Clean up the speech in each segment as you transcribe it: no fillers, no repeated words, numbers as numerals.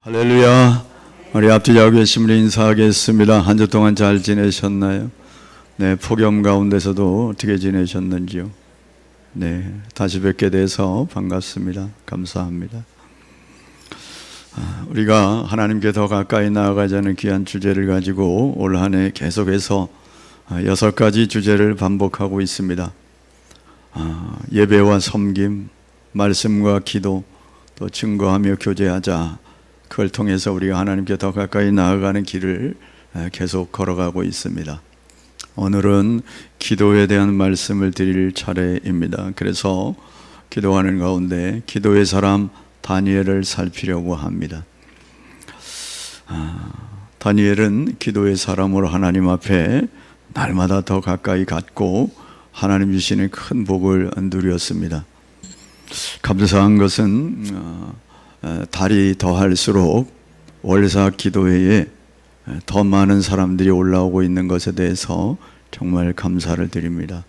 할렐루야. 우리 앞뒤자고 계신 분이 인사하겠습니다. 한 주 동안 잘 지내셨나요? 네, 폭염 가운데서도 어떻게 지내셨는지요? 네, 다시 뵙게 돼서 반갑습니다. 감사합니다. 우리가 하나님께 더 가까이 나아가자는 귀한 주제를 가지고 올 한 해 계속해서 6가지 주제를 반복하고 있습니다. 예배와 섬김, 말씀과 기도, 또 증거하며 교제하자. 그걸 통해서 우리가 하나님께 더 가까이 나아가는 길을 계속 걸어가고 있습니다. 오늘은 기도에 대한 말씀을 드릴 차례입니다. 그래서 기도하는 가운데 기도의 사람 다니엘을 살피려고 합니다. 다니엘은 기도의 사람으로 하나님 앞에 날마다 더 가까이 갔고 하나님 주시는 큰 복을 누렸습니다. 감사한 것은 달이 더할수록 월사 기도회에 더 많은 사람들이 올라오고 있는 것에 대해서 정말 감사를 드립니다.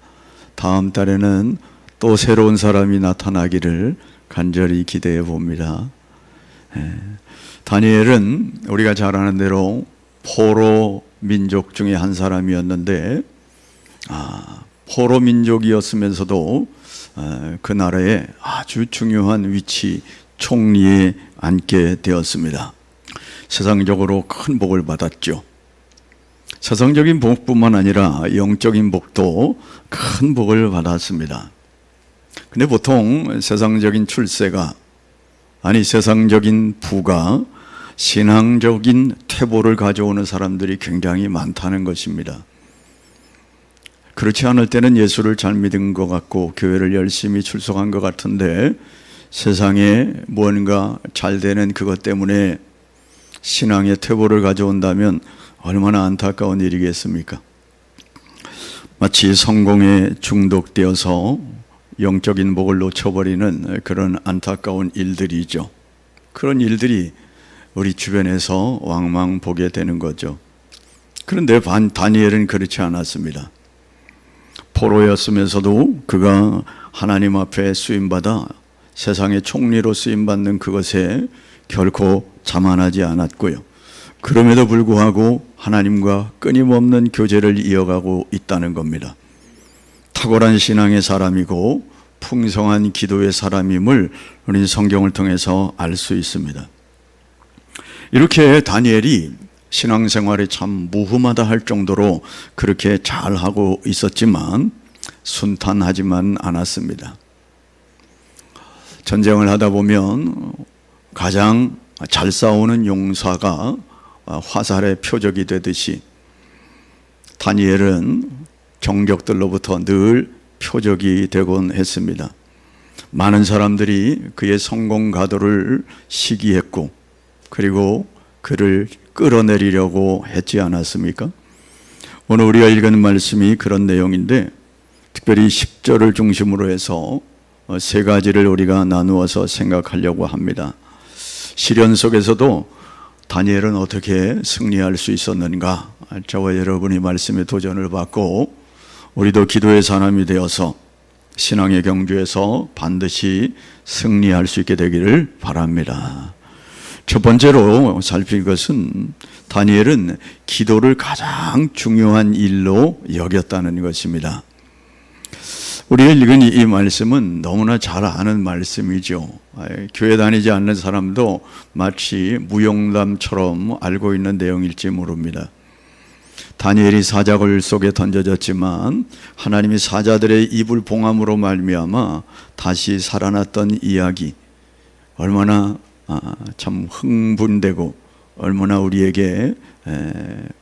다음 달에는 또 새로운 사람이 나타나기를 간절히 기대해 봅니다. 다니엘은 우리가 잘 아는 대로 포로 민족 중에 한 사람이었는데 포로 민족이었으면서도 그 나라에 아주 중요한 위치 총리에 앉게 되었습니다. 세상적으로 큰 복을 받았죠. 세상적인 복뿐만 아니라 영적인 복도 큰 복을 받았습니다. 근데 보통 세상적인 출세가 세상적인 부가 신앙적인 퇴보를 가져오는 사람들이 굉장히 많다는 것입니다. 그렇지 않을 때는 예수를 잘 믿은 것 같고 교회를 열심히 출석한 것 같은데 세상에 뭔가 잘 되는 그것 때문에 신앙의 퇴보를 가져온다면 얼마나 안타까운 일이겠습니까? 마치 성공에 중독되어서 영적인 복을 놓쳐버리는 그런 안타까운 일들이죠. 그런 일들이 우리 주변에서 왕왕 보게 되는 거죠. 그런데 다니엘은 그렇지 않았습니다. 포로였으면서도 그가 하나님 앞에 쓰임받아 세상의 총리로 쓰임받는 그것에 결코 자만하지 않았고요. 그럼에도 불구하고 하나님과 끊임없는 교제를 이어가고 있다는 겁니다. 탁월한 신앙의 사람이고 풍성한 기도의 사람임을 우리 성경을 통해서 알 수 있습니다. 이렇게 다니엘이 신앙생활이 참 무흠하다 할 정도로 그렇게 잘하고 있었지만 순탄하지만 않았습니다. 전쟁을 하다 보면 가장 잘 싸우는 용사가 화살의 표적이 되듯이 다니엘은 정적들로부터 늘 표적이 되곤 했습니다. 많은 사람들이 그의 성공 가도를 시기했고 그리고 그를 끌어내리려고 했지 않았습니까? 오늘 우리가 읽은 말씀이 그런 내용인데 특별히 10절을 중심으로 해서 세 가지를 우리가 나누어서 생각하려고 합니다. 시련 속에서도 다니엘은 어떻게 승리할 수 있었는가? 저와 여러분이 말씀에 도전을 받고 우리도 기도의 사람이 되어서 신앙의 경주에서 반드시 승리할 수 있게 되기를 바랍니다. 첫 번째로 살필 것은 다니엘은 기도를 가장 중요한 일로 여겼다는 것입니다. 우리가 읽은 이 말씀은 너무나 잘 아는 말씀이죠. 교회 다니지 않는 사람도 마치 무용담처럼 알고 있는 내용일지 모릅니다. 다니엘이 사자굴 속에 던져졌지만 하나님이 사자들의 입을 봉함으로 말미암아 다시 살아났던 이야기, 얼마나 참 흥분되고 얼마나 우리에게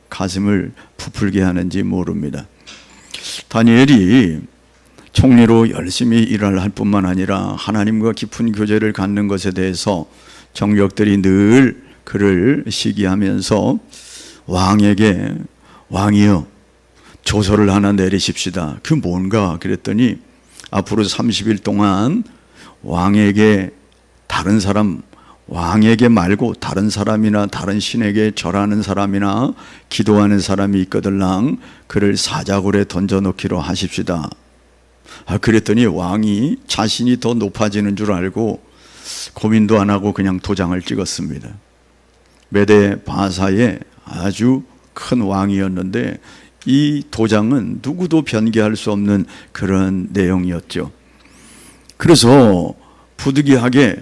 가슴을 부풀게 하는지 모릅니다. 다니엘이 총리로 열심히 일을 할 뿐만 아니라 하나님과 깊은 교제를 갖는 것에 대해서 정적들이 늘 그를 시기하면서 왕에게 왕이여 조서를 하나 내리십시다. 그 뭔가 그랬더니 앞으로 30일 동안 왕에게 왕에게 말고 다른 사람이나 다른 신에게 절하는 사람이나 기도하는 사람이 있거들랑 그를 사자굴에 던져놓기로 하십시다. 그랬더니 왕이 자신이 더 높아지는 줄 알고 고민도 안 하고 그냥 도장을 찍었습니다. 메대 바사의 아주 큰 왕이었는데 이 도장은 누구도 변개할 수 없는 그런 내용이었죠. 그래서 부득이하게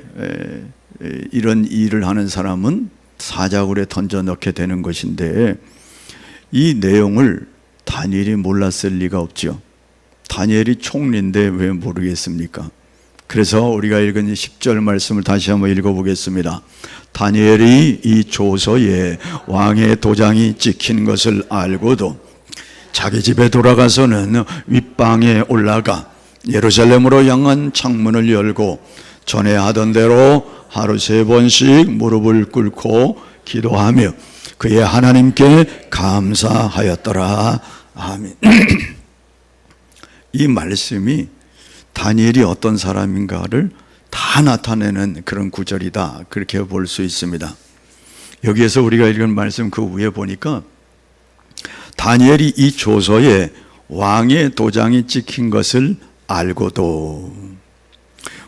이런 일을 하는 사람은 사자굴에 던져 넣게 되는 것인데 이 내용을 다니엘이 몰랐을 리가 없죠. 다니엘이 총리인데 왜 모르겠습니까? 그래서 우리가 읽은 10절 말씀을 다시 한번 읽어보겠습니다. 다니엘이 이 조서에 왕의 도장이 찍힌 것을 알고도 자기 집에 돌아가서는 윗방에 올라가 예루살렘으로 향한 창문을 열고 전에 하던 대로 하루 3번씩 무릎을 꿇고 기도하며 그의 하나님께 감사하였더라. 아멘. 이 말씀이 다니엘이 어떤 사람인가를 다 나타내는 그런 구절이다, 그렇게 볼 수 있습니다. 여기에서 우리가 읽은 말씀 그 위에 보니까 다니엘이 이 조서에 왕의 도장이 찍힌 것을 알고도,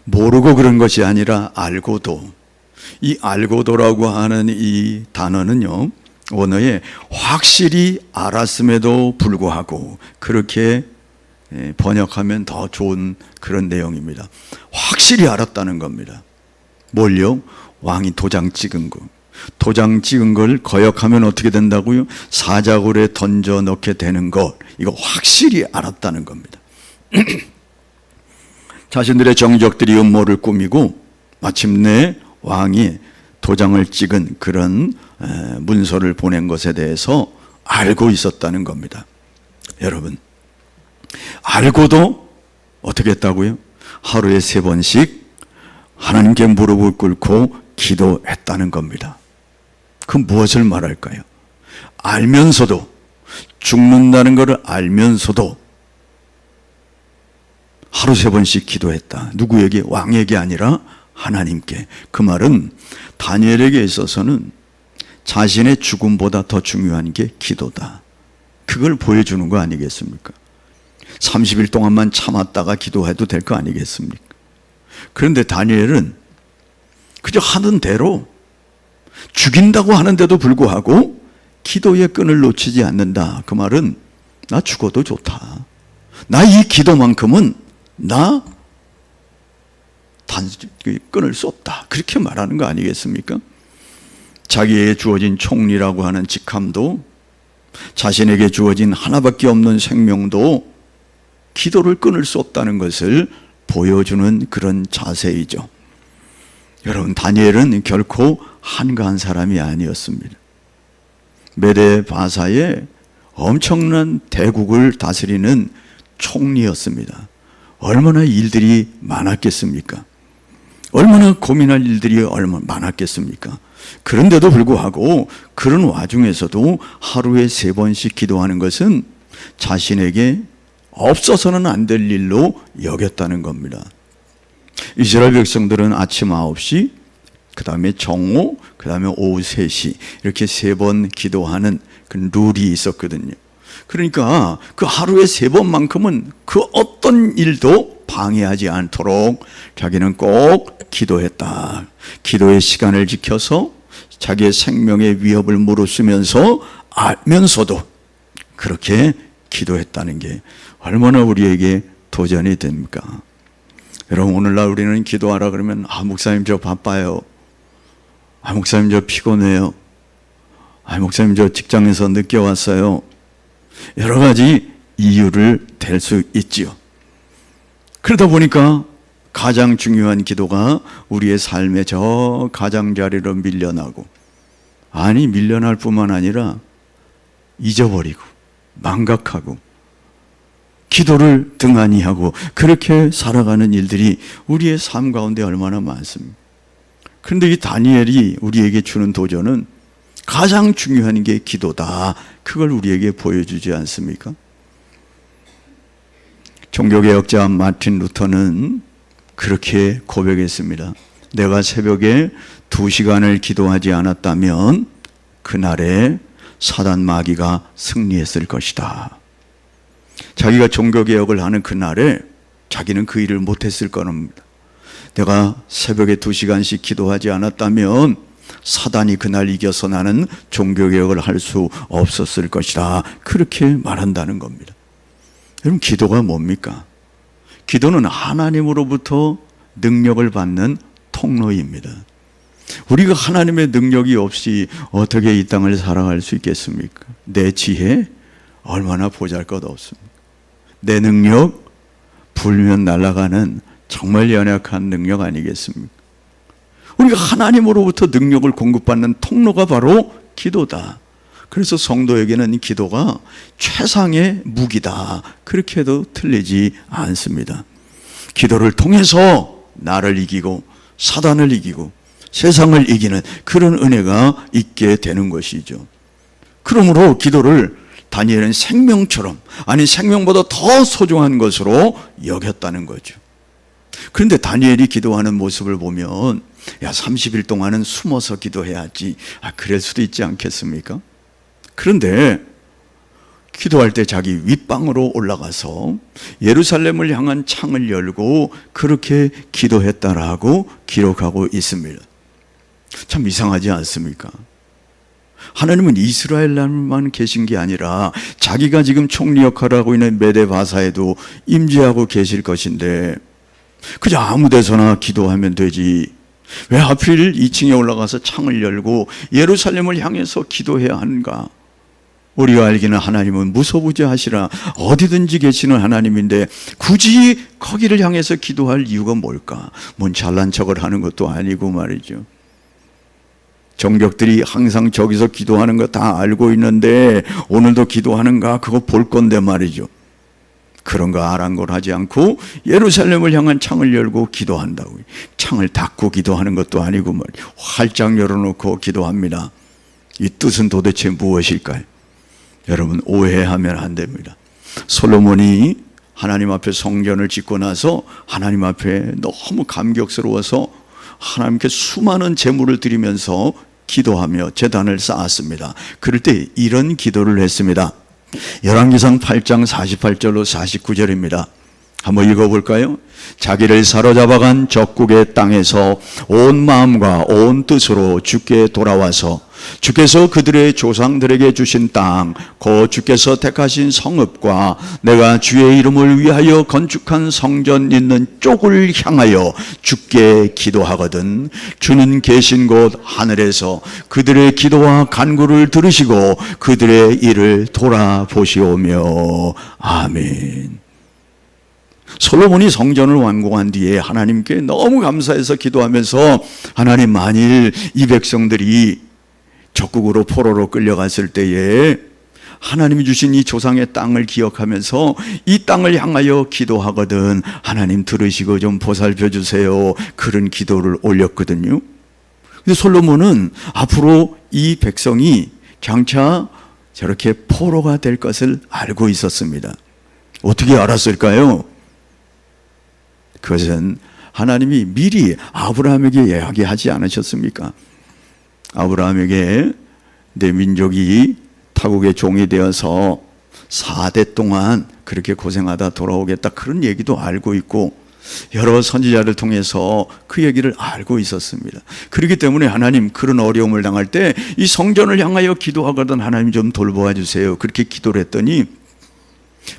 모르고 그런 것이 아니라 알고도, 이 알고도라고 하는 이 단어는요, 원어에 확실히 알았음에도 불구하고, 그렇게 번역하면 더 좋은 그런 내용입니다. 확실히 알았다는 겁니다. 뭘요? 왕이 도장 찍은 거. 도장 찍은 걸 거역하면 어떻게 된다고요? 사자굴에 던져 넣게 되는 것. 이거 확실히 알았다는 겁니다. 자신들의 정적들이 음모를 꾸미고 마침내 왕이 도장을 찍은 그런 문서를 보낸 것에 대해서 알고 있었다는 겁니다. 여러분, 알고도 어떻게 했다고요? 하루에 3번씩 하나님께 무릎을 꿇고 기도했다는 겁니다. 그 무엇을 말할까요? 알면서도, 죽는다는 것을 알면서도 하루 3번씩 기도했다. 누구에게? 왕에게 아니라 하나님께. 그 말은 다니엘에게 있어서는 자신의 죽음보다 더 중요한 게 기도다. 그걸 보여주는 거 아니겠습니까? 30일 동안만 참았다가 기도해도 될 거 아니겠습니까? 그런데 다니엘은 그저 하는 대로, 죽인다고 하는데도 불구하고 기도의 끈을 놓치지 않는다. 그 말은 나 죽어도 좋다. 나 이 기도만큼은 나 끊을 수 없다. 그렇게 말하는 거 아니겠습니까? 자기에게 주어진 총리라고 하는 직함도, 자신에게 주어진 하나밖에 없는 생명도 기도를 끊을 수 없다는 것을 보여주는 그런 자세이죠. 여러분, 다니엘은 결코 한가한 사람이 아니었습니다. 메대 바사의 엄청난 대국을 다스리는 총리였습니다. 얼마나 일들이 많았겠습니까? 얼마나 고민할 일들이 얼마나 많았겠습니까? 그런데도 불구하고 그런 와중에서도 하루에 3번씩 기도하는 것은 자신에게 없어서는 안 될 일로 여겼다는 겁니다. 이스라엘 백성들은 아침 9시, 그 다음에 정오, 그 다음에 오후 3시 이렇게 3번 기도하는 그 룰이 있었거든요. 그러니까 그 하루에 3번만큼은 그 어떤 일도 방해하지 않도록 자기는 꼭 기도했다. 기도의 시간을 지켜서 자기의 생명의 위협을 무릅쓰면서 알면서도 그렇게 기도했다는 게 얼마나 우리에게 도전이 됩니까? 여러분, 오늘날 우리는 기도하라 그러면 목사님 저 바빠요. 목사님 저 피곤해요. 목사님 저 직장에서 늦게 왔어요. 여러 가지 이유를 댈 수 있지요. 그러다 보니까 가장 중요한 기도가 우리의 삶의 저 가장자리로 밀려나고, 밀려날 뿐만 아니라 잊어버리고 망각하고 기도를 등한히 하고 그렇게 살아가는 일들이 우리의 삶 가운데 얼마나 많습니까? 그런데 이 다니엘이 우리에게 주는 도전은 가장 중요한 게 기도다. 그걸 우리에게 보여주지 않습니까? 종교개혁자 마틴 루터는 그렇게 고백했습니다. 내가 새벽에 2시간을 기도하지 않았다면 그날에 사단 마귀가 승리했을 것이다. 자기가 종교개혁을 하는 그날에 자기는 그 일을 못했을 겁니다. 내가 새벽에 2시간씩 기도하지 않았다면 사단이 그날 이겨서 나는 종교개혁을 할 수 없었을 것이다. 그렇게 말한다는 겁니다. 여러분, 기도가 뭡니까? 기도는 하나님으로부터 능력을 받는 통로입니다. 우리가 하나님의 능력이 없이 어떻게 이 땅을 살아갈 수 있겠습니까? 내 지혜 얼마나 보잘것없습니까? 내 능력 불면 날아가는 정말 연약한 능력 아니겠습니까? 우리가 하나님으로부터 능력을 공급받는 통로가 바로 기도다. 그래서 성도에게는 기도가 최상의 무기다. 그렇게 해도 틀리지 않습니다. 기도를 통해서 나를 이기고 사단을 이기고 세상을 이기는 그런 은혜가 있게 되는 것이죠. 그러므로 기도를 다니엘은 생명처럼, 아니 생명보다 더 소중한 것으로 여겼다는 거죠. 그런데 다니엘이 기도하는 모습을 보면 30일 동안은 숨어서 기도해야지, 그럴 수도 있지 않겠습니까? 그런데 기도할 때 자기 윗방으로 올라가서 예루살렘을 향한 창을 열고 그렇게 기도했다라고 기록하고 있습니다. 참 이상하지 않습니까? 하나님은 이스라엘만 계신 게 아니라 자기가 지금 총리 역할을 하고 있는 메데바사에도 임재하고 계실 것인데 그저 아무 데서나 기도하면 되지, 왜 하필 2층에 올라가서 창을 열고 예루살렘을 향해서 기도해야 하는가? 우리가 알기는 하나님은 무소부재하시라 어디든지 계시는 하나님인데 굳이 거기를 향해서 기도할 이유가 뭘까? 뭔 잘난 척을 하는 것도 아니고 말이죠. 정벽들이 항상 저기서 기도하는 거 다 알고 있는데 오늘도 기도하는가? 그거 볼 건데 말이죠. 그런 거 아랑곳하지 않고 예루살렘을 향한 창을 열고 기도한다고. 창을 닫고 기도하는 것도 아니고 말이죠. 활짝 열어놓고 기도합니다. 이 뜻은 도대체 무엇일까요? 여러분, 오해하면 안 됩니다. 솔로몬이 하나님 앞에 성전을 짓고 나서 하나님 앞에 너무 감격스러워서 하나님께 수많은 제물을 드리면서 기도하며 제단을 쌓았습니다. 그럴 때 이런 기도를 했습니다. 열왕기상 8장 48절로 49절입니다. 한번 읽어볼까요? 자기를 사로잡아간 적국의 땅에서 온 마음과 온 뜻으로 주께 돌아와서 주께서 그들의 조상들에게 주신 땅, 곧 주께서 택하신 성읍과 내가 주의 이름을 위하여 건축한 성전 있는 쪽을 향하여 주께 기도하거든 주는 계신 곳 하늘에서 그들의 기도와 간구를 들으시고 그들의 일을 돌아보시오며. 아멘. 솔로몬이 성전을 완공한 뒤에 하나님께 너무 감사해서 기도하면서 하나님, 만일 이 백성들이 적국으로 포로로 끌려갔을 때에 하나님이 주신 이 조상의 땅을 기억하면서 이 땅을 향하여 기도하거든 하나님 들으시고 좀 보살펴 주세요. 그런 기도를 올렸거든요. 근데 솔로몬은 앞으로 이 백성이 장차 저렇게 포로가 될 것을 알고 있었습니다. 어떻게 알았을까요? 그것은 하나님이 미리 아브라함에게 이야기하지 않으셨습니까? 아브라함에게 내 민족이 타국의 종이 되어서 4대 동안 그렇게 고생하다 돌아오겠다, 그런 얘기도 알고 있고 여러 선지자를 통해서 그 얘기를 알고 있었습니다. 그렇기 때문에 하나님, 그런 어려움을 당할 때 이 성전을 향하여 기도하거든 하나님 좀 돌보아 주세요. 그렇게 기도를 했더니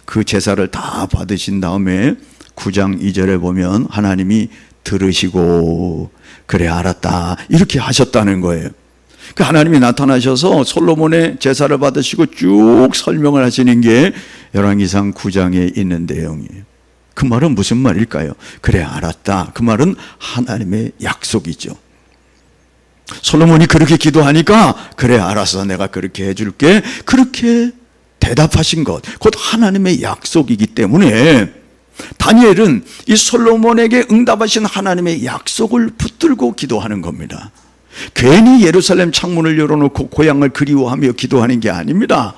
그 제사를 다 받으신 다음에 9장 2절에 보면 하나님이 들으시고 그래 알았다 이렇게 하셨다는 거예요. 그 하나님이 나타나셔서 솔로몬의 제사를 받으시고 쭉 설명을 하시는 게 열왕기상 9장에 있는 내용이에요. 그 말은 무슨 말일까요? 그래 알았다. 그 말은 하나님의 약속이죠. 솔로몬이 그렇게 기도하니까 그래 알았어, 내가 그렇게 해줄게, 그렇게 대답하신 것, 곧 하나님의 약속이기 때문에 다니엘은 이 솔로몬에게 응답하신 하나님의 약속을 붙들고 기도하는 겁니다. 괜히 예루살렘 창문을 열어놓고 고향을 그리워하며 기도하는 게 아닙니다.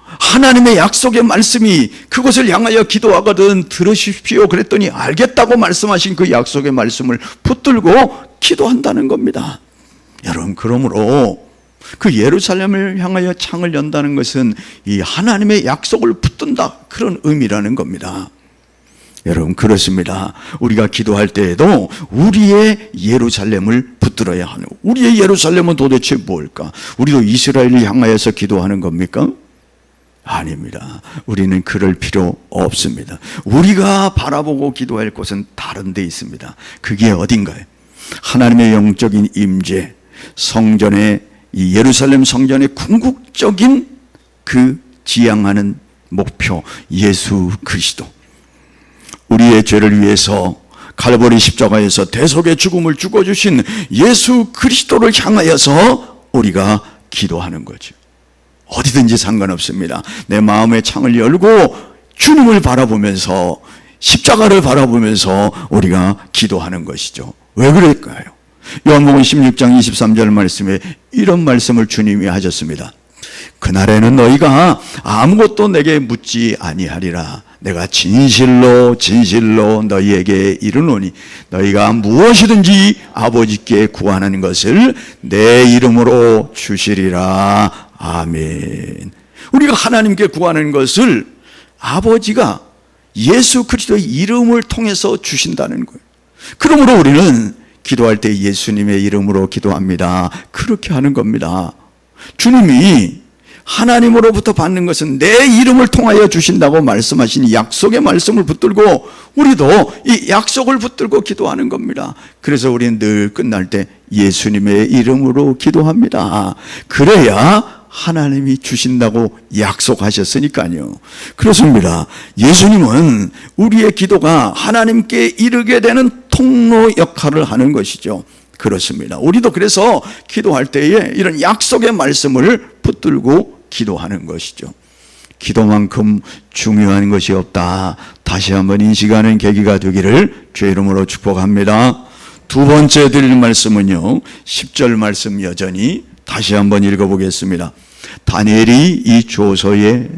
하나님의 약속의 말씀이 그것을 향하여 기도하거든 들으십시오 그랬더니 알겠다고 말씀하신 그 약속의 말씀을 붙들고 기도한다는 겁니다. 여러분, 그러므로 그 예루살렘을 향하여 창을 연다는 것은 이 하나님의 약속을 붙든다, 그런 의미라는 겁니다. 여러분, 그렇습니다. 우리가 기도할 때에도 우리의 예루살렘을 붙들어야 하는, 우리의 예루살렘은 도대체 뭘까? 우리도 이스라엘을 향하여서 기도하는 겁니까? 아닙니다. 우리는 그럴 필요 없습니다. 우리가 바라보고 기도할 곳은 다른 데 있습니다. 그게 어딘가요? 하나님의 영적인 임재, 성전의, 이 예루살렘 성전의 궁극적인 그 지향하는 목표, 예수 그리스도. 우리의 죄를 위해서 갈보리 십자가에서 대속의 죽음을 죽어주신 예수 그리스도를 향하여서 우리가 기도하는 거죠. 어디든지 상관없습니다. 내 마음의 창을 열고 주님을 바라보면서, 십자가를 바라보면서 우리가 기도하는 것이죠. 왜 그럴까요? 요한복음 16장 23절 말씀에 이런 말씀을 주님이 하셨습니다. 그날에는 너희가 아무것도 내게 묻지 아니하리라. 내가 진실로 진실로 너희에게 이르노니 너희가 무엇이든지 아버지께 구하는 것을 내 이름으로 주시리라. 아멘. 우리가 하나님께 구하는 것을 아버지가 예수 그리스도의 이름을 통해서 주신다는 거예요. 그러므로 우리는 기도할 때 예수님의 이름으로 기도합니다. 그렇게 하는 겁니다. 주님이 하나님으로부터 받는 것은 내 이름을 통하여 주신다고 말씀하신 약속의 말씀을 붙들고 우리도 이 약속을 붙들고 기도하는 겁니다. 그래서 우리는 늘 끝날 때 예수님의 이름으로 기도합니다. 그래야 하나님이 주신다고 약속하셨으니까요. 그렇습니다. 예수님은 우리의 기도가 하나님께 이르게 되는 통로 역할을 하는 것이죠. 그렇습니다. 우리도 그래서 기도할 때에 이런 약속의 말씀을 붙들고 기도하는 것이죠. 기도만큼 중요한 것이 없다. 다시 한번 인식하는 계기가 되기를 주의 이름으로 축복합니다. 두 번째 드릴 말씀은요, 10절 말씀 여전히 다시 한번 읽어보겠습니다. 다니엘이 이 조서에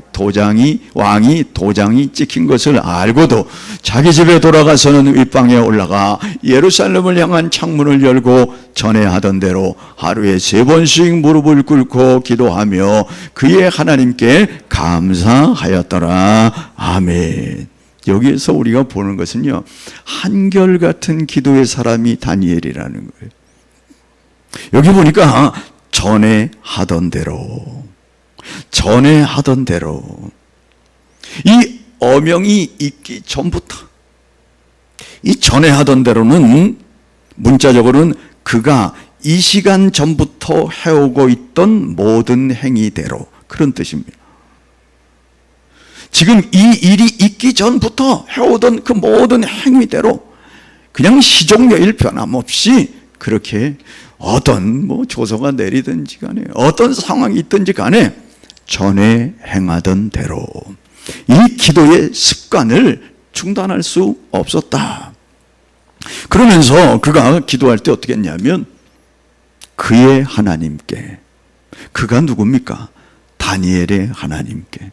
왕이 도장이 찍힌 것을 알고도 자기 집에 돌아가서는 윗방에 올라가 예루살렘을 향한 창문을 열고 전에 하던 대로 하루에 3번씩 무릎을 꿇고 기도하며 그의 하나님께 감사하였더라. 아멘. 여기에서 우리가 보는 것은요, 한결같은 기도의 사람이 다니엘이라는 거예요. 여기 보니까 전에 하던 대로 이 어명이 있기 전부터, 이 전에 하던 대로는 문자적으로는 그가 이 시간 전부터 해오고 있던 모든 행위대로, 그런 뜻입니다. 지금 이 일이 있기 전부터 해오던 그 모든 행위대로 그냥 시종려일 변함없이 그렇게 어떤 조서가 내리든지 간에 어떤 상황이 있든지 간에 전에 행하던 대로 이 기도의 습관을 중단할 수 없었다. 그러면서 그가 기도할 때 어떻게 했냐면 그의 하나님께, 그가 누굽니까? 다니엘의 하나님께.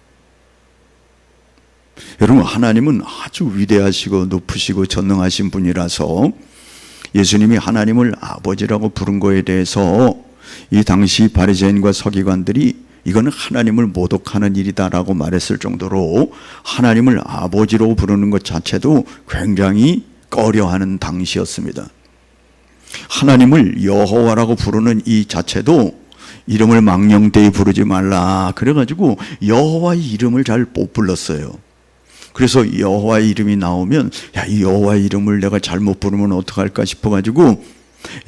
여러분, 하나님은 아주 위대하시고 높으시고 전능하신 분이라서 예수님이 하나님을 아버지라고 부른 거에 대해서 이 당시 바리새인과 서기관들이 이거는 하나님을 모독하는 일이다라고 말했을 정도로 하나님을 아버지로 부르는 것 자체도 굉장히 꺼려하는 당시였습니다. 하나님을 여호와라고 부르는 이 자체도 이름을 망령되이 부르지 말라 그래가지고 여호와의 이름을 잘 못 불렀어요. 그래서 여호와의 이름이 나오면 이 여호와의 이름을 내가 잘못 부르면 어떡할까 싶어가지고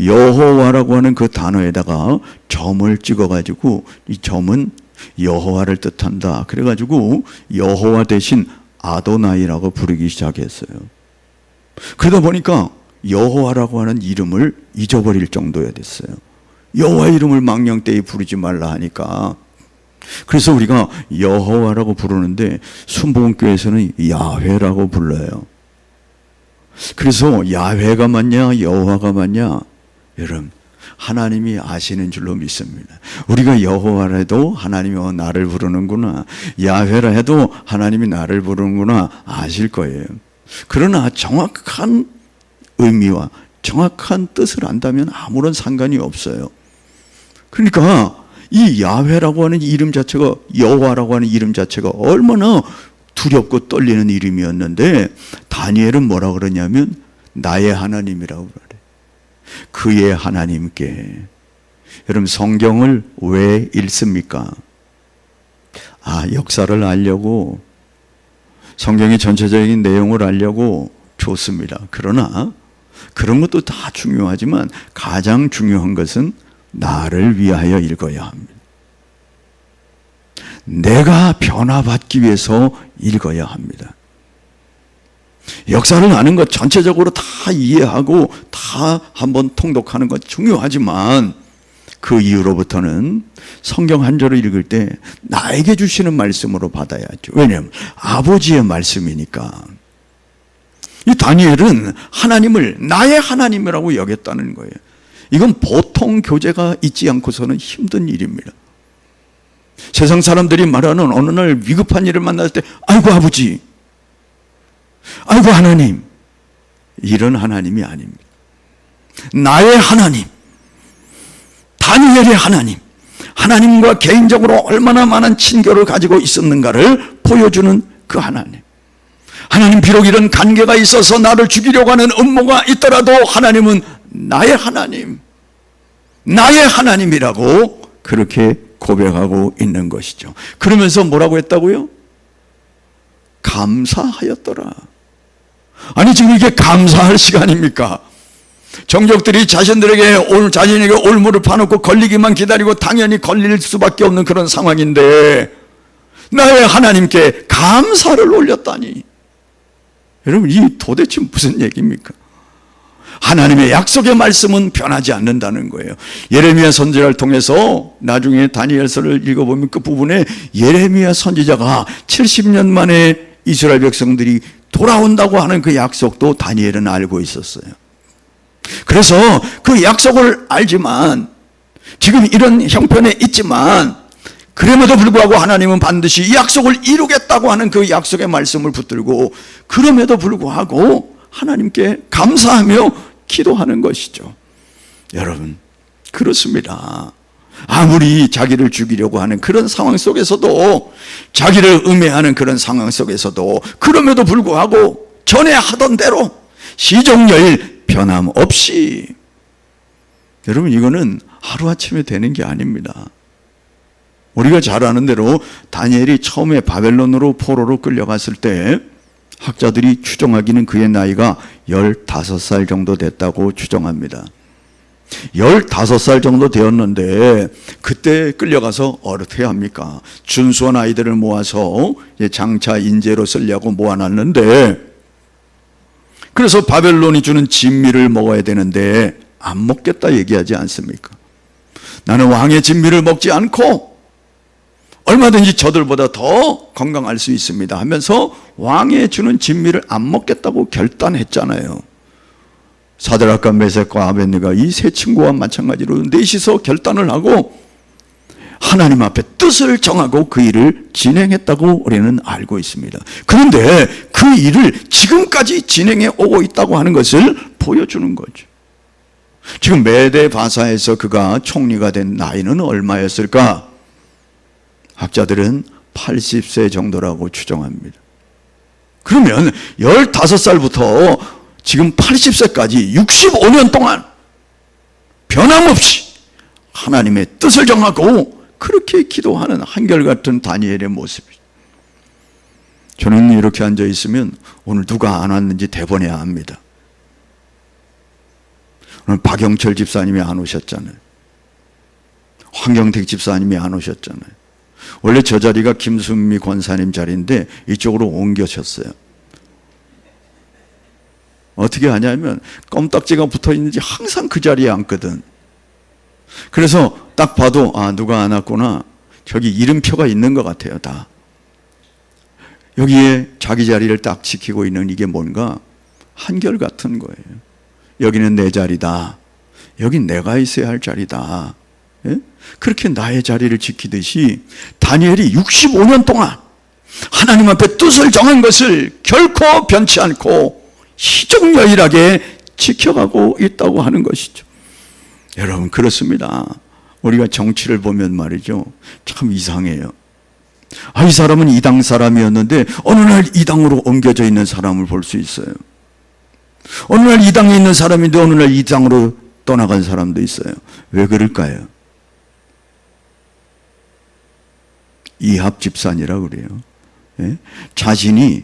여호와라고 하는 그 단어에다가 점을 찍어가지고 이 점은 여호와를 뜻한다 그래가지고 여호와 대신 아도나이라고 부르기 시작했어요. 그러다 보니까 여호와라고 하는 이름을 잊어버릴 정도가 됐어요. 여호와의 이름을 망령되이 부르지 말라 하니까. 그래서 우리가 여호와라고 부르는데 순복음교회에서는 야훼라고 불러요. 그래서 야훼가 맞냐 여호와가 맞냐, 여러분 하나님이 아시는 줄로 믿습니다. 우리가 여호와라 해도 하나님이 나를 부르는구나, 야훼라 해도 하나님이 나를 부르는구나 아실 거예요. 그러나 정확한 의미와 정확한 뜻을 안다면 아무런 상관이 없어요. 그러니까 이 야훼라고 하는 이름 자체가, 여호와라고 하는 이름 자체가 얼마나 두렵고 떨리는 이름이었는데 다니엘은 뭐라 그러냐면 나의 하나님이라고 그래. 그의 하나님께. 여러분 성경을 왜 읽습니까? 역사를 알려고, 성경의 전체적인 내용을 알려고 좋습니다. 그러나 그런 것도 다 중요하지만 가장 중요한 것은 나를 위하여 읽어야 합니다. 내가 변화받기 위해서 읽어야 합니다. 역사를 아는 것 전체적으로 다 이해하고 다 한번 통독하는 것 중요하지만 그 이후로부터는 성경 한 절을 읽을 때 나에게 주시는 말씀으로 받아야죠. 왜냐하면 아버지의 말씀이니까. 이 다니엘은 하나님을 나의 하나님이라고 여겼다는 거예요. 이건 보통 교제가 있지 않고서는 힘든 일입니다. 세상 사람들이 말하는 어느 날 위급한 일을 만날 때 아이고 아버지, 아이고 하나님, 이런 하나님이 아닙니다. 나의 하나님, 다니엘의 하나님, 하나님과 개인적으로 얼마나 많은 친교를 가지고 있었는가를 보여주는 그 하나님. 하나님 비록 이런 관계가 있어서 나를 죽이려고 하는 음모가 있더라도 하나님은 나의 하나님, 나의 하나님이라고 그렇게 고백하고 있는 것이죠. 그러면서 뭐라고 했다고요? 감사하였더라. 아니 지금 이게 감사할 시간입니까? 정적들이 자신에게 올무를 파놓고 걸리기만 기다리고 당연히 걸릴 수밖에 없는 그런 상황인데 나의 하나님께 감사를 올렸다니. 여러분 이 도대체 무슨 얘기입니까? 하나님의 약속의 말씀은 변하지 않는다는 거예요. 예레미야 선지자를 통해서 나중에 다니엘서를 읽어보면 그 부분에 예레미야 선지자가 70년 만에 이스라엘 백성들이 돌아온다고 하는 그 약속도 다니엘은 알고 있었어요. 그래서 그 약속을 알지만 지금 이런 형편에 있지만 그럼에도 불구하고 하나님은 반드시 이 약속을 이루겠다고 하는 그 약속의 말씀을 붙들고 그럼에도 불구하고 하나님께 감사하며 기도하는 것이죠. 여러분 그렇습니다. 아무리 자기를 죽이려고 하는 그런 상황 속에서도, 자기를 음해하는 그런 상황 속에서도 그럼에도 불구하고 전에 하던 대로 시종일 변함없이, 여러분 이거는 하루아침에 되는 게 아닙니다. 우리가 잘 아는 대로 다니엘이 처음에 바벨론으로 포로로 끌려갔을 때 학자들이 추정하기는 그의 나이가 15살 정도 됐다고 추정합니다. 15살 정도 되었는데 그때 끌려가서 어떻게 합니까? 준수한 아이들을 모아서 장차 인재로 쓰려고 모아놨는데, 그래서 바벨론이 주는 진미를 먹어야 되는데 안 먹겠다 얘기하지 않습니까? 나는 왕의 진미를 먹지 않고 얼마든지 저들보다 더 건강할 수 있습니다 하면서 왕의 주는 진미를 안 먹겠다고 결단했잖아요. 사드락과 메섹과 아벳네고가 이 세 친구와 마찬가지로 넷이서 결단을 하고 하나님 앞에 뜻을 정하고 그 일을 진행했다고 우리는 알고 있습니다. 그런데 그 일을 지금까지 진행해 오고 있다고 하는 것을 보여주는 거죠. 지금 메대 바사에서 그가 총리가 된 나이는 얼마였을까? 학자들은 80세 정도라고 추정합니다. 그러면 15살부터 지금 80세까지 65년 동안 변함없이 하나님의 뜻을 정하고 그렇게 기도하는 한결같은 다니엘의 모습이죠. 저는 이렇게 앉아 있으면 오늘 누가 안 왔는지 대번해야 합니다. 오늘 박영철 집사님이 안 오셨잖아요. 황경택 집사님이 안 오셨잖아요. 원래 저 자리가 김순미 권사님 자리인데 이쪽으로 옮겨졌어요. 어떻게 하냐면 껌딱지가 붙어있는지 항상 그 자리에 앉거든. 그래서 딱 봐도 누가 안 왔구나. 저기 이름표가 있는 것 같아요. 다 여기에 자기 자리를 딱 지키고 있는 이게 뭔가 한결같은 거예요. 여기는 내 자리다. 여긴 내가 있어야 할 자리다. 예? 그렇게 나의 자리를 지키듯이 다니엘이 65년 동안 하나님 앞에 뜻을 정한 것을 결코 변치 않고 시종일하게 지켜가고 있다고 하는 것이죠. 여러분 그렇습니다. 우리가 정치를 보면 말이죠, 참 이상해요. 이 사람은 이 당 사람이었는데 어느 날 이 당으로 옮겨져 있는 사람을 볼 수 있어요. 어느 날 이 당에 있는 사람인데 어느 날 이 당으로 떠나간 사람도 있어요. 왜 그럴까요? 이합 집산이라고 그래요. 예? 자신이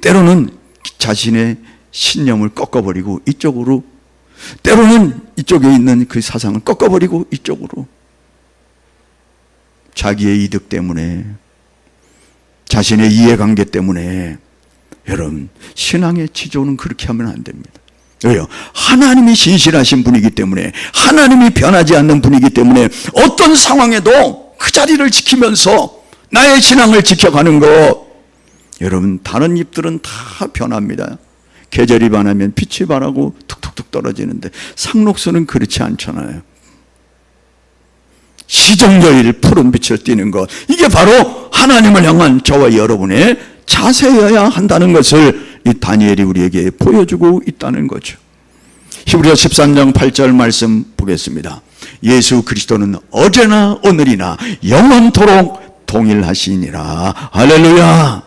때로는 자신의 신념을 꺾어버리고 이쪽으로, 때로는 이쪽에 있는 그 사상을 꺾어버리고 이쪽으로, 자기의 이득 때문에, 자신의 이해관계 때문에. 여러분, 신앙의 지조는 그렇게 하면 안 됩니다. 왜요? 하나님이 신실하신 분이기 때문에, 하나님이 변하지 않는 분이기 때문에 어떤 상황에도 그 자리를 지키면서 나의 신앙을 지켜가는 것. 여러분, 다른 잎들은 다 변합니다. 계절이 변하면 빛이 바라고 툭툭툭 떨어지는데 상록수는 그렇지 않잖아요. 시정여일 푸른 빛을 띠는 것, 이게 바로 하나님을 향한 저와 여러분의 자세여야 한다는 것을 이 다니엘이 우리에게 보여주고 있다는 거죠. 히브리서 13장 8절 말씀 보겠습니다. 예수 그리스도는 어제나 오늘이나 영원토록 동일하시니라. 할렐루야.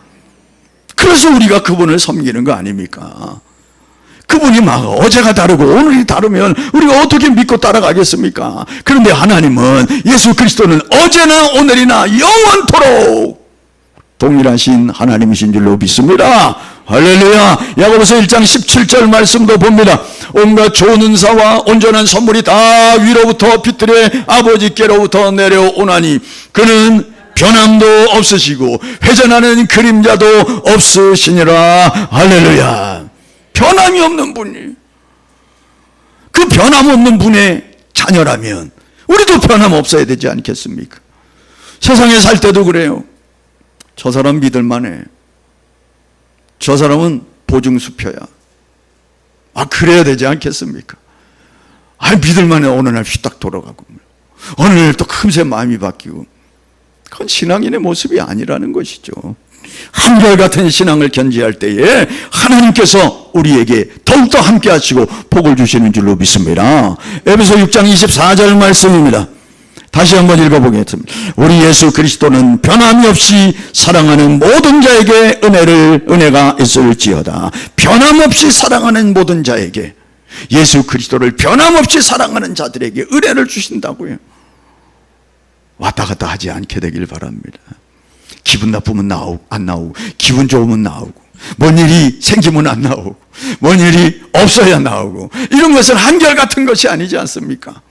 그래서 우리가 그분을 섬기는 거 아닙니까? 그분이 막 어제가 다르고 오늘이 다르면 우리가 어떻게 믿고 따라가겠습니까? 그런데 하나님은, 예수 그리스도는 어제나 오늘이나 영원토록 동일하신 하나님이신 줄로 믿습니다. 할렐루야. 야고보서 1장 17절 말씀도 봅니다. 온갖 좋은 은사와 온전한 선물이 다 위로부터 빛들의 아버지께로부터 내려오나니 그는 변함도 없으시고 회전하는 그림자도 없으시니라. 할렐루야. 변함이 없는 분이, 그 변함 없는 분의 자녀라면 우리도 변함 없어야 되지 않겠습니까? 세상에 살 때도 그래요. 저 사람 믿을만해, 저 사람은 보증수표야, 그래야 되지 않겠습니까? 믿을만해. 어느 날 휘딱 돌아가고 어느 날 또 금세 마음이 바뀌고. 그건 신앙인의 모습이 아니라는 것이죠. 한결같은 신앙을 견지할 때에 하나님께서 우리에게 더욱더 함께 하시고 복을 주시는 줄로 믿습니다. 에베소 6장 24절 말씀입니다. 다시 한번 읽어보겠습니다. 우리 예수 그리스도는 변함이 없이 사랑하는 모든 자에게 은혜가 있을지어다. 변함없이 사랑하는 모든 자에게, 예수 그리스도를 변함없이 사랑하는 자들에게 은혜를 주신다고요. 왔다 갔다 하지 않게 되길 바랍니다. 기분 나쁘면 안 나오고, 기분 좋으면 나오고, 뭔 일이 생기면 안 나오고, 뭔 일이 없어야 나오고, 이런 것은 한결같은 것이 아니지 않습니까?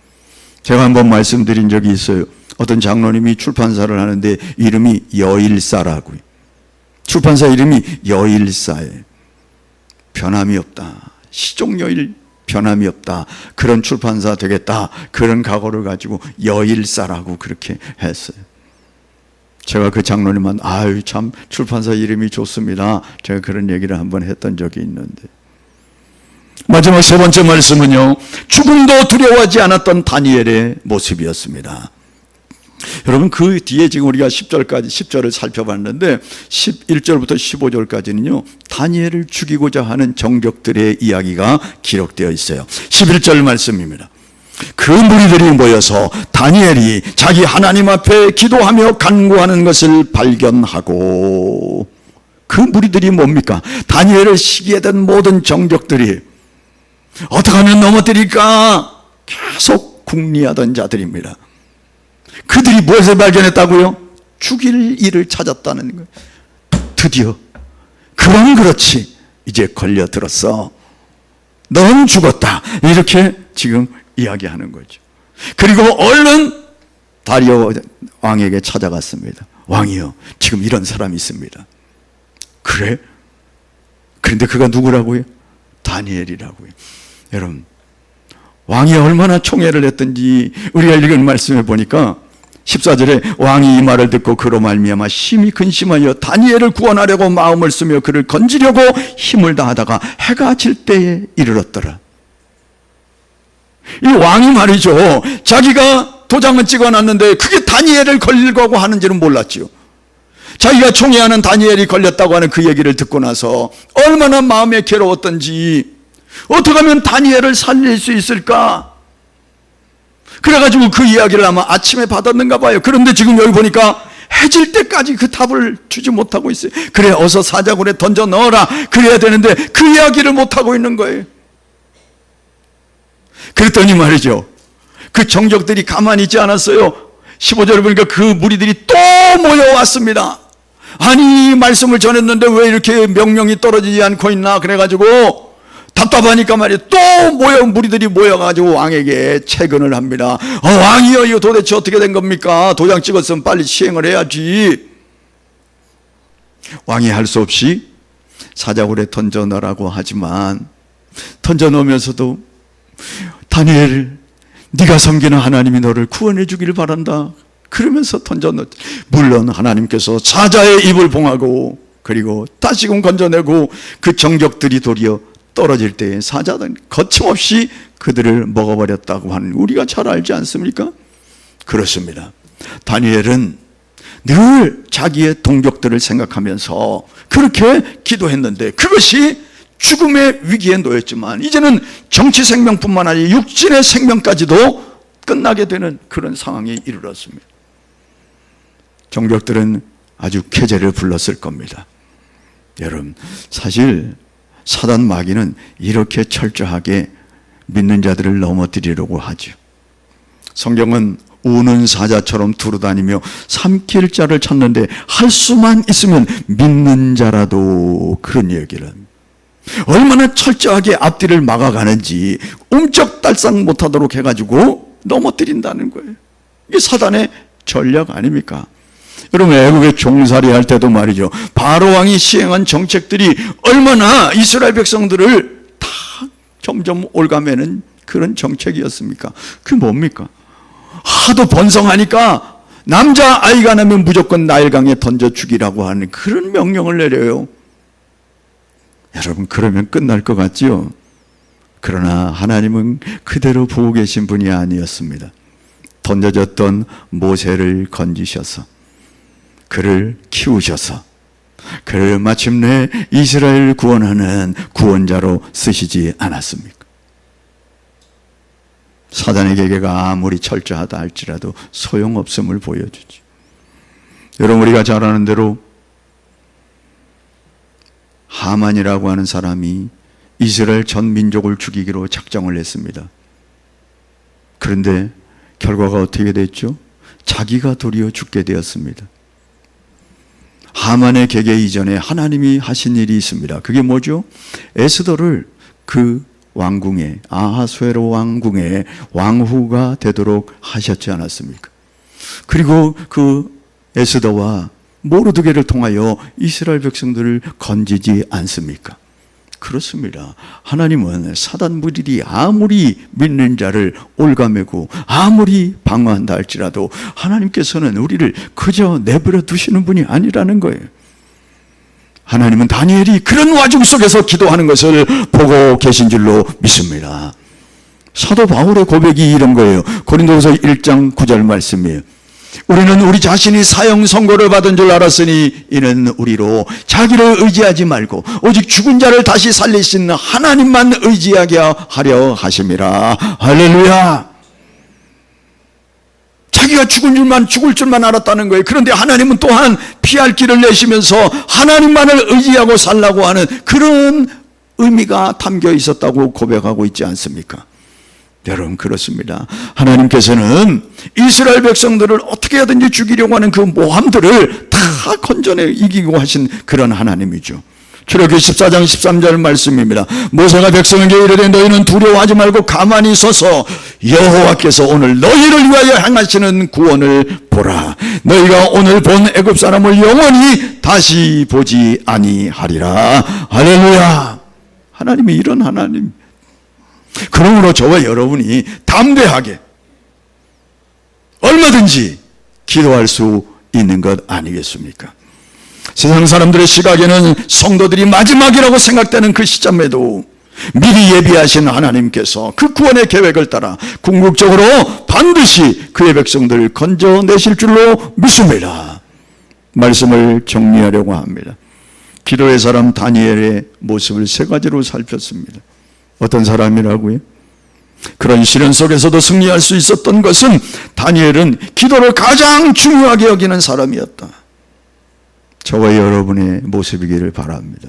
제가 한번 말씀드린 적이 있어요. 어떤 장로님이 출판사를 하는데 이름이 여일사라고요. 출판사 이름이 여일사예요. 변함이 없다, 시종여일 변함이 없다, 그런 출판사 되겠다, 그런 각오를 가지고 여일사라고 그렇게 했어요. 제가 그 장로님은 참 출판사 이름이 좋습니다, 제가 그런 얘기를 한번 했던 적이 있는데, 마지막 세 번째 말씀은요, 죽음도 두려워하지 않았던 다니엘의 모습이었습니다. 여러분, 그 뒤에 지금 우리가 10절을 살펴봤는데 11절부터 15절까지는요 다니엘을 죽이고자 하는 정적들의 이야기가 기록되어 있어요. 11절 말씀입니다. 그 무리들이 모여서 다니엘이 자기 하나님 앞에 기도하며 간구하는 것을 발견하고, 그 무리들이 뭡니까? 다니엘을 시기하던 모든 정적들이 어떻게 하면 넘어뜨릴까 계속 궁리하던 자들입니다. 그들이 무엇을 발견했다고요? 죽일 일을 찾았다는 거예요. 드디어 그럼 그렇지, 이제 걸려들었어, 넌 죽었다, 이렇게 지금 이야기하는 거죠. 그리고 얼른 다리오 왕에게 찾아갔습니다. 왕이요, 지금 이런 사람이 있습니다. 그래? 그런데 그가 누구라고요? 다니엘이라고요. 여러분, 왕이 얼마나 총애를 했던지 우리가 읽은 말씀에 보니까 14절에 왕이 이 말을 듣고 그로 말미암아 심히 근심하여 다니엘을 구원하려고 마음을 쓰며 그를 건지려고 힘을 다하다가 해가 질 때에 이르렀더라. 이 왕이 말이죠, 자기가 도장을 찍어놨는데 그게 다니엘을 걸리려고 하는지는 몰랐지요. 자기가 총애하는 다니엘이 걸렸다고 하는 그 얘기를 듣고 나서 얼마나 마음에 괴로웠던지, 어떻게 하면 다니엘을 살릴 수 있을까? 그래가지고 그 이야기를 아마 아침에 받았는가 봐요. 그런데 지금 여기 보니까 해질 때까지 그 답을 주지 못하고 있어요. 그래, 어서 사자굴에 던져 넣어라 그래야 되는데 그 이야기를 못하고 있는 거예요. 그랬더니 말이죠, 그 정적들이 가만히 있지 않았어요. 15절을 보니까 그 무리들이 또 모여왔습니다. 아니, 말씀을 전했는데 왜 이렇게 명령이 떨어지지 않고 있나 그래가지고 답답하니까 말이에요, 또 무리들이 모여가지고 왕에게 채근을 합니다. 왕이여, 이거 도대체 어떻게 된 겁니까? 도장 찍었으면 빨리 시행을 해야지. 왕이 할 수 없이 사자굴에 던져 넣으라고 하지만 던져 넣으면서도 다니엘, 네가 섬기는 하나님이 너를 구원해 주기를 바란다 그러면서 던져 넣었지. 물론 하나님께서 사자의 입을 봉하고 그리고 다시금 건져내고 그 정적들이 도리어 떨어질 때에 사자는 거침없이 그들을 먹어버렸다고 하는 우리가 잘 알지 않습니까? 그렇습니다. 다니엘은 늘 자기의 동족들을 생각하면서 그렇게 기도했는데 그것이 죽음의 위기에 놓였지만 이제는 정치 생명뿐만 아니라 육신의 생명까지도 끝나게 되는 그런 상황에 이르렀습니다. 정족들은 아주 쾌재를 불렀을 겁니다. 여러분, 사실 사단 마귀는 이렇게 철저하게 믿는 자들을 넘어뜨리려고 하죠. 성경은 우는 사자처럼 두루다니며 삼킬 자를 찾는데 할 수만 있으면 믿는 자라도 그런 얘기를 합니다. 얼마나 철저하게 앞뒤를 막아가는지 움쩍달싹 못하도록 해가지고 넘어뜨린다는 거예요. 이게 사단의 전략 아닙니까? 여러분, 애국에 종살이 할 때도 말이죠, 바로 왕이 시행한 정책들이 얼마나 이스라엘 백성들을 다 점점 올가매는 그런 정책이었습니까? 그게 뭡니까? 하도 번성하니까 남자아이가 나면 무조건 나일강에 던져 죽이라고 하는 그런 명령을 내려요. 여러분, 그러면 끝날 것 같지요? 그러나 하나님은 그대로 보고 계신 분이 아니었습니다. 던져졌던 모세를 건지셔서 그를 키우셔서 그를 마침내 이스라엘을 구원하는 구원자로 쓰시지 않았습니까? 사단의 계계가 아무리 철저하다 할지라도 소용없음을 보여주지. 여러분, 우리가 잘 아는 대로 하만이라고 하는 사람이 이스라엘 전 민족을 죽이기로 작정을 했습니다. 그런데 결과가 어떻게 됐죠? 자기가 도리어 죽게 되었습니다. 하만의 계계 이전에 하나님이 하신 일이 있습니다. 그게 뭐죠? 에스더를 그 왕궁에, 아하수에로 왕궁의 왕후가 되도록 하셨지 않았습니까? 그리고 그 에스더와 모르드게를 통하여 이스라엘 백성들을 건지지 않습니까? 그렇습니다. 하나님은 사단 무리들이 아무리 믿는 자를 올가매고 아무리 방어한다 할지라도 하나님께서는 우리를 그저 내버려 두시는 분이 아니라는 거예요. 하나님은 다니엘이 그런 와중 속에서 기도하는 것을 보고 계신 줄로 믿습니다. 사도 바울의 고백이 이런 거예요. 고린도후서 1장 9절 말씀이에요. 우리는 우리 자신이 사형 선고를 받은 줄 알았으니 이는 우리로 자기를 의지하지 말고 오직 죽은 자를 다시 살리시는 하나님만 의지하게 하려 하심이라. 할렐루야. 자기가 죽을 줄만 알았다는 거예요. 그런데 하나님은 또한 피할 길을 내시면서 하나님만을 의지하고 살라고 하는 그런 의미가 담겨 있었다고 고백하고 있지 않습니까? 여러분, 그렇습니다. 하나님께서는 이스라엘 백성들을 어떻게 하든지 죽이려고 하는 그 모함들을 다 건져내 이기고 하신 그런 하나님이죠. 출애굽기 14장 13절 말씀입니다. 모세가 백성에게 이르되 너희는 두려워하지 말고 가만히 서서 여호와께서 오늘 너희를 위하여 행하시는 구원을 보라. 너희가 오늘 본 애굽 사람을 영원히 다시 보지 아니하리라. 할렐루야. 하나님이 이런 하나님. 그러므로 저와 여러분이 담대하게 얼마든지 기도할 수 있는 것 아니겠습니까? 세상 사람들의 시각에는 성도들이 마지막이라고 생각되는 그 시점에도 미리 예비하신 하나님께서 그 구원의 계획을 따라 궁극적으로 반드시 그의 백성들을 건져내실 줄로 믿습니다. 말씀을 정리하려고 합니다. 기도의 사람 다니엘의 모습을 세 가지로 살폈습니다. 어떤 사람이라고요? 그런 시련 속에서도 승리할 수 있었던 것은 다니엘은 기도를 가장 중요하게 여기는 사람이었다. 저와 여러분의 모습이기를 바랍니다.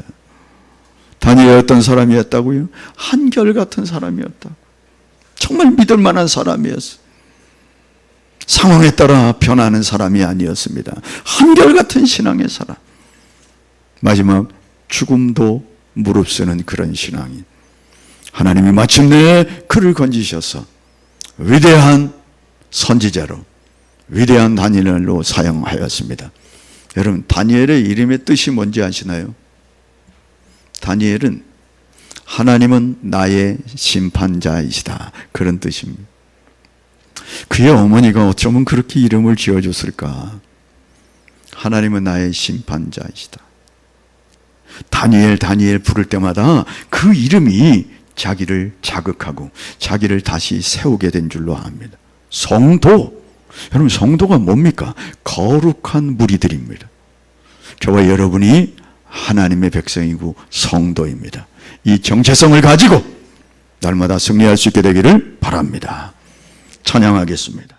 다니엘이 어떤 사람이었다고요? 한결같은 사람이었다. 정말 믿을 만한 사람이었어. 상황에 따라 변하는 사람이 아니었습니다. 한결같은 신앙의 사람. 마지막 죽음도 무릅쓰는 그런 신앙인. 하나님이 마침내 그를 건지셔서 위대한 선지자로, 위대한 다니엘로 사용하였습니다. 여러분, 다니엘의 이름의 뜻이 뭔지 아시나요? 다니엘은 하나님은 나의 심판자이시다, 그런 뜻입니다. 그의 어머니가 어쩌면 그렇게 이름을 지어줬을까? 하나님은 나의 심판자이시다. 다니엘 부를 때마다 그 이름이 자기를 자극하고 자기를 다시 세우게 된 줄로 압니다. 성도, 여러분, 성도가 뭡니까? 거룩한 무리들입니다. 저와 여러분이 하나님의 백성이고 성도입니다. 이 정체성을 가지고 날마다 승리할 수 있게 되기를 바랍니다. 찬양하겠습니다.